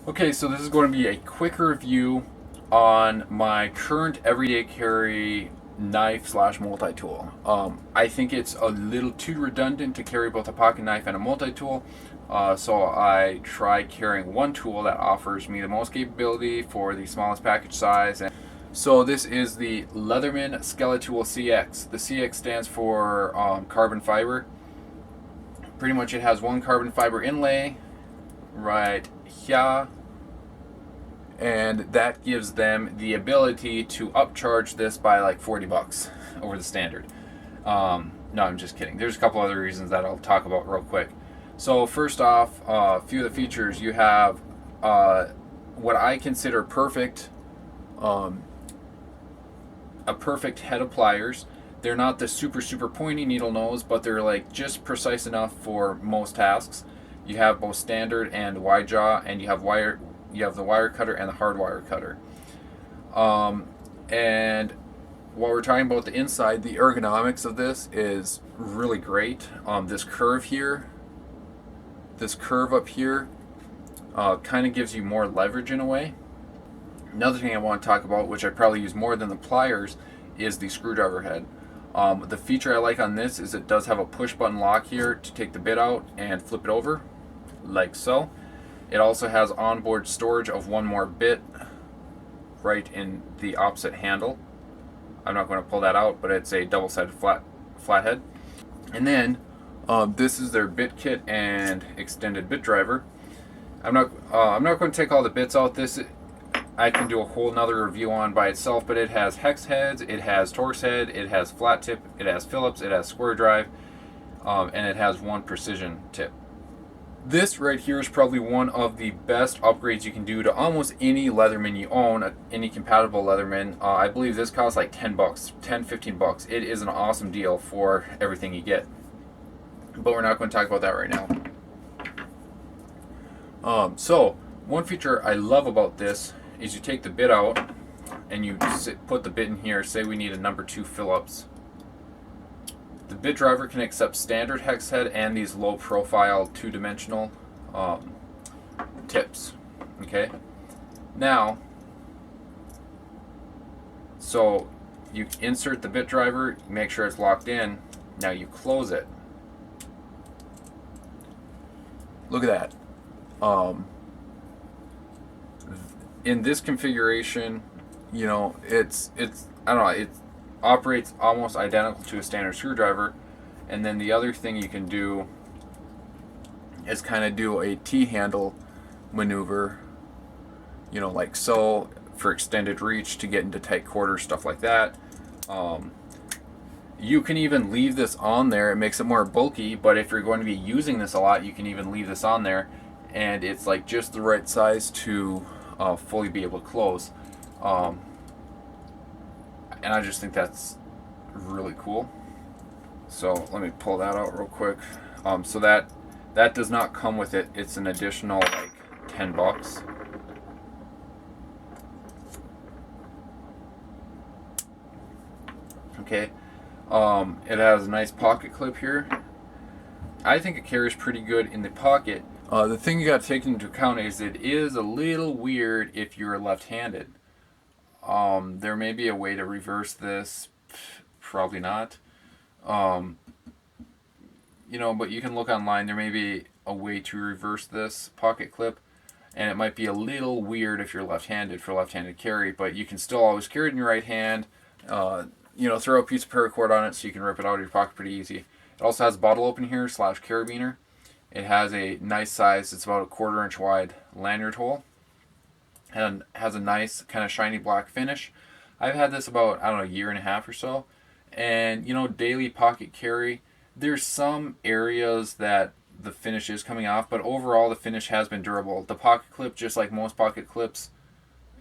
Okay, so this is going to be a quick review on my current everyday carry knife slash multi-tool. I think it's a little too redundant to carry both a pocket knife and a multi-tool, so I try carrying one tool that offers me the most capability for the smallest package size. And so this is the Leatherman Skeletool CX. The CX stands for carbon fiber. Pretty much it has one carbon fiber inlay right here, and that gives them the ability to upcharge this by like 40 bucks over the standard. No, I'm just kidding. There's a couple other reasons that I'll talk about real quick. So first off, a few of the features you have, what I consider perfect, um, a perfect head of pliers. They're not the super pointy needle nose, but they're like just precise enough for most tasks. You have both standard and wide jaw, and you have the wire cutter and the hard wire cutter. And while we're talking about the inside, the ergonomics of this is really great. This curve here, this curve up here, kind of gives you more leverage in a way. Another thing I want to talk about, which I probably use more than the pliers, is the screwdriver head. The feature I like on this is it does have a push button lock here to take the bit out and flip it over, like so. It also has onboard storage of one more bit right in the opposite handle. I'm not going to pull that out, but it's a double-sided flathead. And then this is their bit kit and extended bit driver. I'm not going to take all the bits out. This I can do a whole nother review on by itself, but it has hex heads, it has Torx head, it has flat tip, it has Phillips, it has square drive, and it has one precision tip. This right here is probably one of the best upgrades you can do to almost any Leatherman you own, any compatible Leatherman. I believe this costs like 10 bucks, 10, 15 bucks. It is an awesome deal for everything you get. But we're not going to talk about that right now. So one feature I love about this is you take the bit out and you put the bit in here. Say we need a number 2 Phillips. The bit driver can accept standard hex head and these low profile 2-dimensional tips. Okay, now, so you insert the bit driver, make sure it's locked in. Now you close it. Look at that. In this configuration, you know, it's I don't know, it operates almost identical to a standard screwdriver. And then the other thing you can do is kind of do a T-handle maneuver, you know, like so, for extended reach to get into tight quarters, stuff like that. You can even leave this on there. It makes it more bulky, but if you're going to be using this a lot, you can even leave this on there, and it's like just the right size to fully be able to close. And I just think that's really cool. So let me pull that out real quick. So that does not come with it. It's an additional like 10 bucks. Okay. It has a nice pocket clip here. I think it carries pretty good in the pocket. The thing you got to take into account is it is a little weird if you're left-handed. There may be a way to reverse this, probably not. You know, but you can look online. There may be a way to reverse this pocket clip, and it might be a little weird if you're left-handed for left-handed carry, but you can still always carry it in your right hand. You know, throw a piece of paracord on it so you can rip it out of your pocket pretty easy. It also has a bottle opener here / carabiner. It has a nice size, it's about a 1/4 inch wide lanyard hole, and has a nice kind of shiny black finish. I've had this about, I don't know, a year and a half or so, and you know, daily pocket carry, there's some areas that the finish is coming off, but overall the finish has been durable. The pocket clip, just like most pocket clips,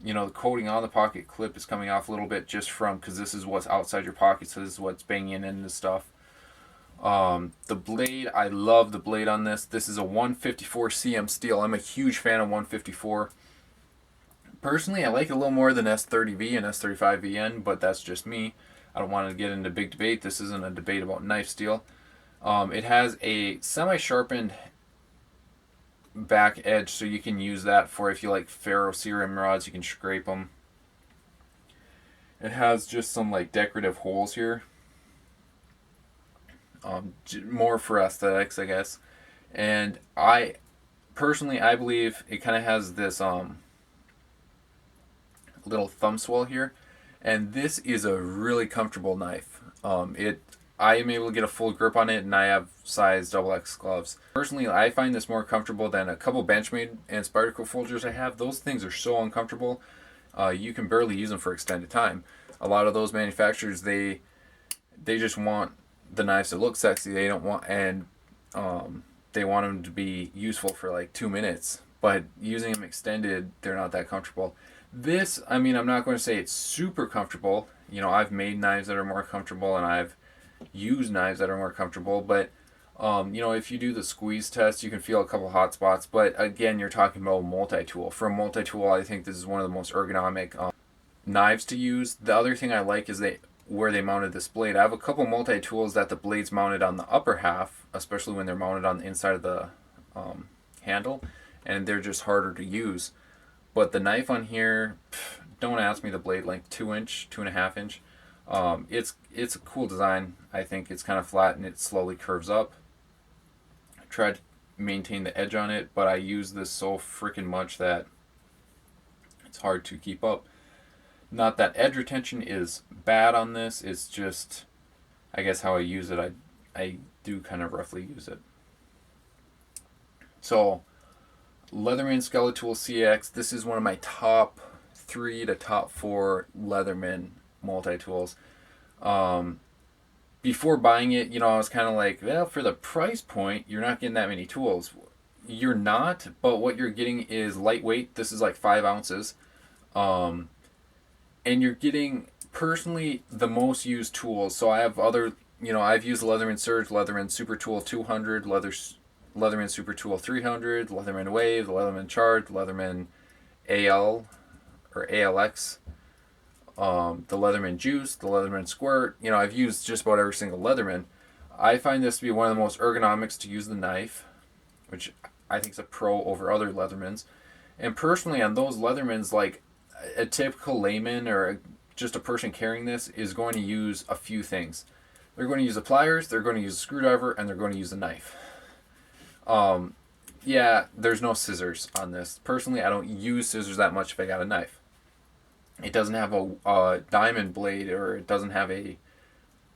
you know, the coating on the pocket clip is coming off a little bit just from, because this is what's outside your pocket, so this is what's banging into stuff. The blade, I love the blade on this. This is a 154 cm steel. I'm a huge fan of 154. Personally, I like it a little more than S30V and S35VN, but that's just me. I don't want to get into a big debate. This isn't a debate about knife steel. It has a semi-sharpened back edge, so you can use that for if you like ferrocerium rods, you can scrape them. It has just some like decorative holes here, more for aesthetics, I guess. And I personally, I believe it kind of has this little thumb swell here, and this is a really comfortable knife. I am able to get a full grip on it, and I have size XX gloves. Personally, I find this more comfortable than a couple Benchmade and Spyderco Folgers I have. Those things are so uncomfortable. You can barely use them for extended time. A lot of those manufacturers, they just want the knives to look sexy. They don't want, and they want them to be useful for like 2 minutes. But using them extended, they're not that comfortable. This, I mean, I'm not going to say it's super comfortable. You know, I've made knives that are more comfortable, and I've used knives that are more comfortable. But you know, if you do the squeeze test, you can feel a couple hot spots. But again, you're talking about a multi-tool. For a multi-tool, I think this is one of the most ergonomic knives to use. The other thing I like is where they mounted this blade. I have a couple multi-tools that the blade's mounted on the upper half, especially when they're mounted on the inside of the handle, and they're just harder to use. But the knife on here, don't ask me the blade length, 2-inch, 2.5-inch. It's a cool design. I think it's kind of flat and it slowly curves up. I tried to maintain the edge on it, but I use this so freaking much that it's hard to keep up. Not that edge retention is bad on this, it's just, I guess how I use it, I do kind of roughly use it. So, Leatherman Skeletool CX, this is one of my top 3 to top 4 Leatherman multi-tools. Before buying it, you know, I was kind of like, well, for the price point, you're not getting that many tools. You're not, but what you're getting is lightweight. This is like 5 ounces. And you're getting, personally, the most used tools. So I have other, you know, I've used Leatherman Surge, Leatherman Super Tool 200, Leatherman Super Tool 300, Leatherman Wave, Leatherman Charge, Leatherman AL or ALX, the Leatherman Juice, the Leatherman Squirt. You know, I've used just about every single Leatherman. I find this to be one of the most ergonomics to use the knife, which I think is a pro over other Leathermans. And personally, on those Leathermans, like a typical layman or just a person carrying this is going to use a few things. They're going to use the pliers, they're going to use a screwdriver, and they're going to use a knife. Yeah, there's no scissors on this. Personally, I don't use scissors that much if I got a knife. It doesn't have a diamond blade, or it doesn't have a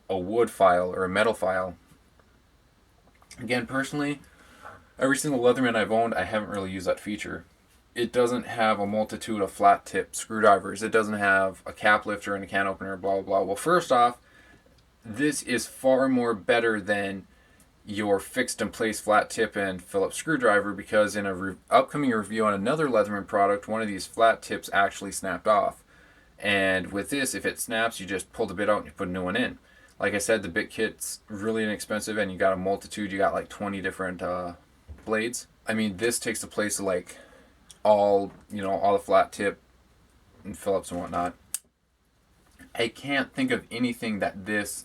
wood file or a metal file. Again, personally, every single Leatherman I've owned, I haven't really used that feature. It doesn't have a multitude of flat tip screwdrivers. It doesn't have a cap lifter and a can opener, blah, blah, blah. Well, first off, this is far more better than your fixed in place flat tip and Phillips screwdriver, because in a upcoming review on another Leatherman product, one of these flat tips actually snapped off. And with this, if it snaps, you just pull the bit out and you put a new one in. Like I said, the bit kit's really inexpensive, and you got a multitude. You got like 20 different blades. I mean, this takes the place of like all the flat tip and Phillips and whatnot. I can't think of anything that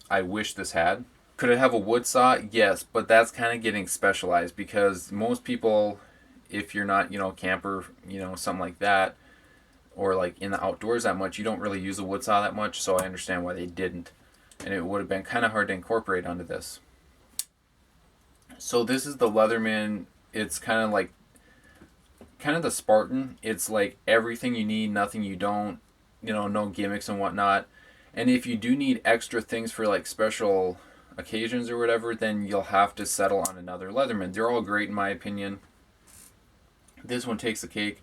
I wish this had. Could it have a wood saw? Yes, but that's kind of getting specialized, because most people, if you're not, camper, something like that, or like in the outdoors that much, you don't really use a wood saw that much, so I understand why they didn't. And it would have been kind of hard to incorporate onto this. So this is the Leatherman. It's kind of the Spartan. It's like everything you need, nothing you don't, no gimmicks and whatnot. And if you do need extra things for like special occasions or whatever, then you'll have to settle on another Leatherman. They're all great in my opinion. This one takes the cake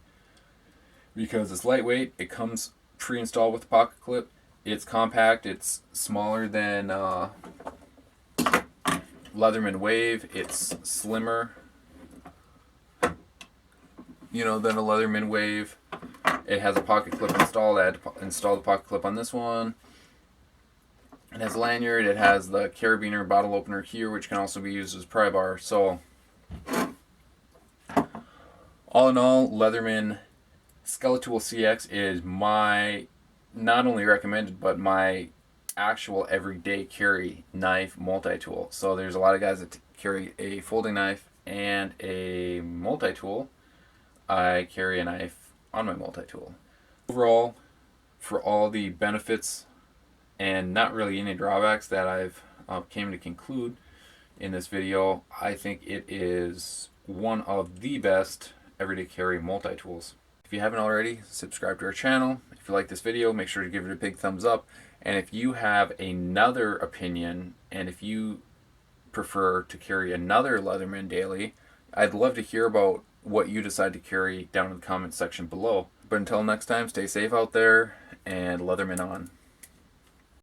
because it's lightweight. It comes pre-installed with a pocket clip. It's compact. It's smaller than Leatherman Wave. It's slimmer, than a Leatherman Wave. It has a pocket clip installed. I had to install the pocket clip on this one. It has a lanyard. It has the carabiner bottle opener here, which can also be used as pry bar. So, all in all, Leatherman Skeletool CX is my not only recommended, but my actual everyday carry knife multi-tool. So there's a lot of guys that carry a folding knife, and a multi-tool, I carry a knife on my multi-tool. Overall, for all the benefits and not really any drawbacks that I've came to conclude in this video, I think it is one of the best everyday carry multi-tools. If you haven't already, subscribe to our channel. If you like this video, make sure to give it a big thumbs up. And if you have another opinion, and if you prefer to carry another Leatherman daily, I'd love to hear about what you decide to carry down in the comments section below. But until next time, stay safe out there, and Leatherman on.